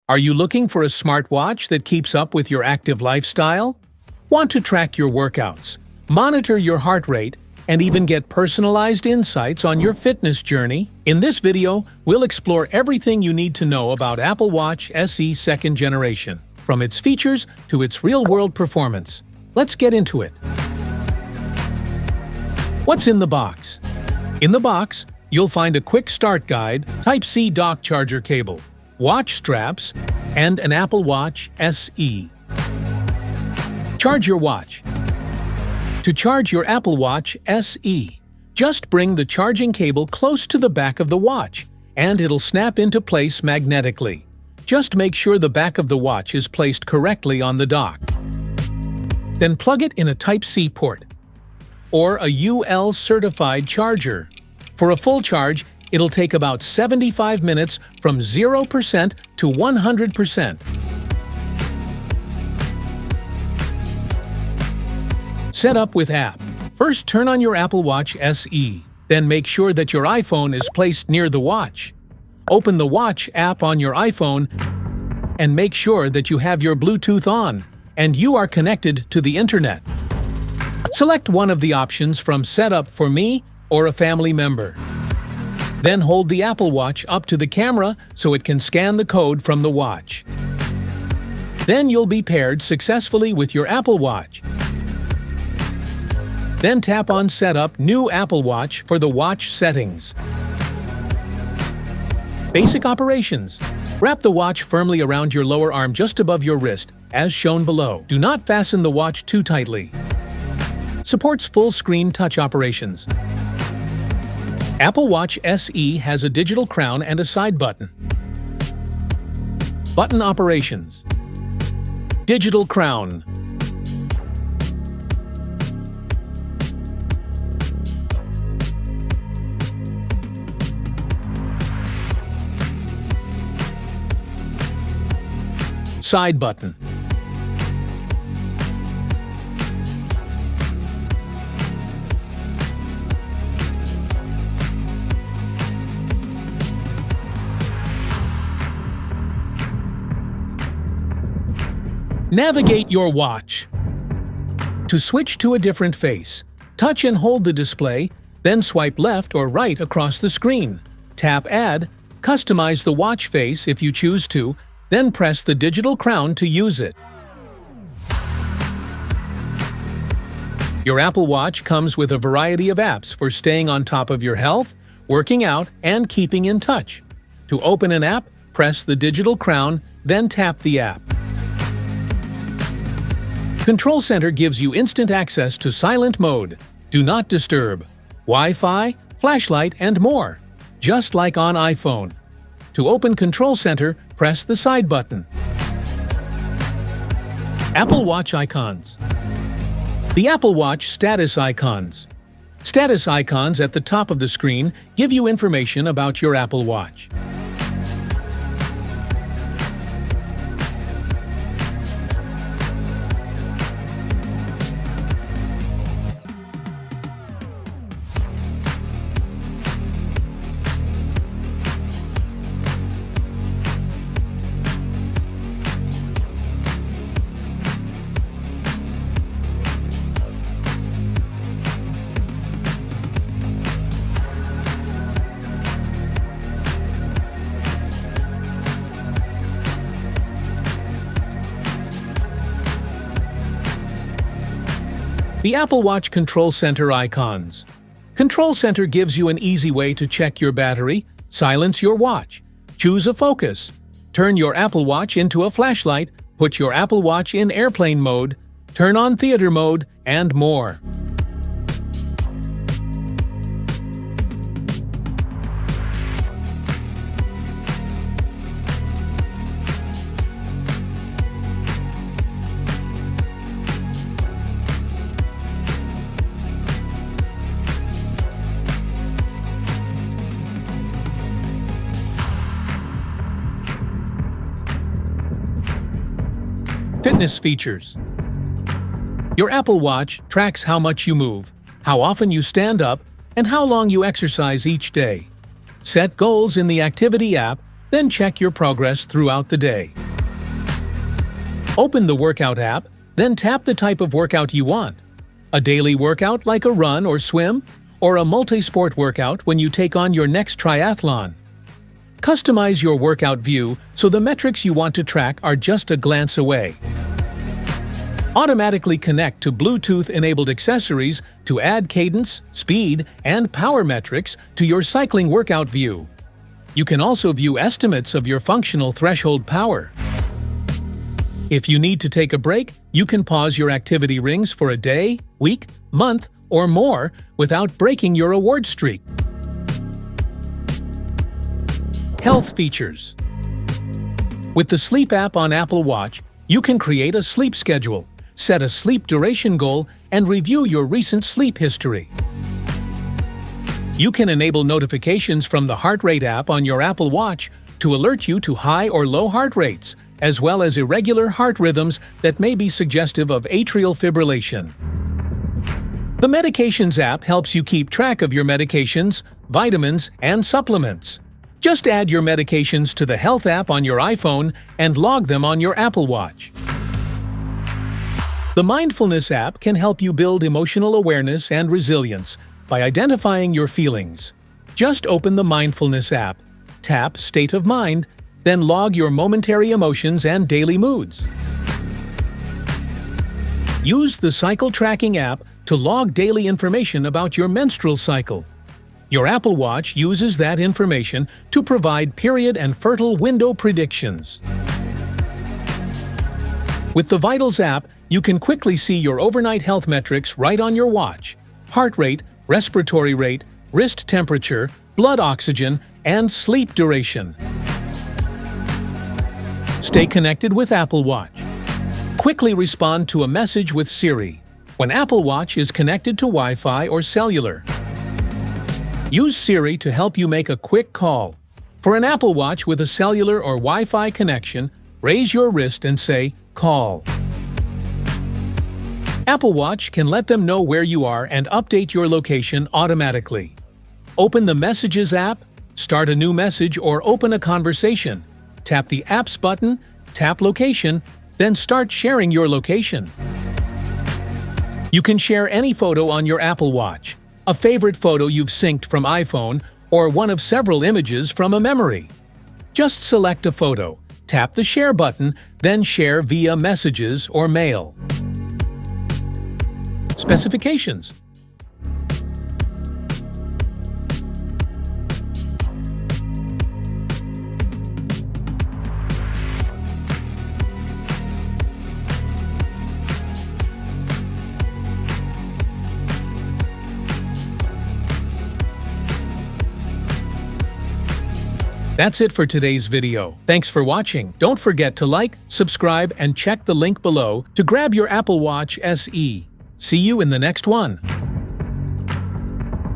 Are you looking for a smartwatch that keeps up with your active lifestyle? Want to track your workouts, monitor your heart rate, and even get personalized insights on your fitness journey? In this video, we'll explore everything you need to know about Apple Watch SE 2nd generation, from its features to its real-world performance. Let's get into it. What's in the box? In the box, you'll find a quick start guide, Type-C dock charger cable, watch straps, and an Apple Watch SE. Charge your watch. To charge your Apple Watch SE, just bring the charging cable close to the back of the watch, and it'll snap into place magnetically. Just make sure the back of the watch is placed correctly on the dock. Then plug it in a Type-C port, or a UL-certified charger. For a full charge, it'll take about 75 minutes from 0% to 100%. Set up with app. First, turn on your Apple Watch SE. Then make sure that your iPhone is placed near the watch. Open the Watch app on your iPhone and make sure that you have your Bluetooth on and you are connected to the internet. Select one of the options from Setup for Me or a family member. Then hold the Apple Watch up to the camera so it can scan the code from the watch. Then you'll be paired successfully with your Apple Watch. Then tap on Setup New Apple Watch for the watch settings. Basic operations. Wrap the watch firmly around your lower arm just above your wrist, as shown below. Do not fasten the watch too tightly. Supports full-screen touch operations. Apple Watch SE has a digital crown and a side button. Button operations. Digital crown. Side button. Navigate your watch. To switch to a different face, touch and hold the display, then swipe left or right across the screen. Tap Add, customize the watch face if you choose to, then press the digital crown to use it. Your Apple Watch comes with a variety of apps for staying on top of your health, working out, and keeping in touch. To open an app, press the digital crown, then tap the app. Control Center gives you instant access to silent mode, do not disturb, Wi-Fi, flashlight, and more, just like on iPhone. To open Control Center, press the side button. Apple Watch icons. The Apple Watch status icons. Status icons at the top of the screen give you information about your Apple Watch. The Apple Watch Control Center icons. Control Center gives you an easy way to check your battery, silence your watch, choose a focus, turn your Apple Watch into a flashlight, put your Apple Watch in airplane mode, turn on theater mode, and more. Fitness features. Your Apple Watch tracks how much you move, how often you stand up, and how long you exercise each day. Set goals in the Activity app, then check your progress throughout the day. Open the Workout app, then tap the type of workout you want. A daily workout like a run or swim, or a multi-sport workout when you take on your next triathlon. Customize your workout view so the metrics you want to track are just a glance away. Automatically connect to Bluetooth-enabled accessories to add cadence, speed, and power metrics to your cycling workout view. You can also view estimates of your functional threshold power. If you need to take a break, you can pause your activity rings for a day, week, month, or more without breaking your award streak. Health features. With the Sleep app on Apple Watch, you can create a sleep schedule, set a sleep duration goal, and review your recent sleep history. You can enable notifications from the Heart Rate app on your Apple Watch to alert you to high or low heart rates, as well as irregular heart rhythms that may be suggestive of atrial fibrillation. The Medications app helps you keep track of your medications, vitamins, and supplements. Just add your medications to the Health app on your iPhone and log them on your Apple Watch. The Mindfulness app can help you build emotional awareness and resilience by identifying your feelings. Just open the Mindfulness app, tap State of Mind, then log your momentary emotions and daily moods. Use the Cycle Tracking app to log daily information about your menstrual cycle. Your Apple Watch uses that information to provide period and fertile window predictions. With the Vitals app, you can quickly see your overnight health metrics right on your watch: heart rate, respiratory rate, wrist temperature, blood oxygen, and sleep duration. Stay connected with Apple Watch. Quickly respond to a message with Siri when Apple Watch is connected to Wi-Fi or cellular. Use Siri to help you make a quick call. For an Apple Watch with a cellular or Wi-Fi connection, raise your wrist and say, "Call." Apple Watch can let them know where you are and update your location automatically. Open the Messages app, start a new message, or open a conversation. Tap the Apps button, tap Location, then start sharing your location. You can share any photo on your Apple Watch, a favorite photo you've synced from iPhone, or one of several images from a memory. Just select a photo, tap the Share button, then share via Messages or Mail. Specifications. That's it for today's video. Thanks for watching. Don't forget to like, subscribe, and check the link below to grab your Apple Watch SE. See you in the next one.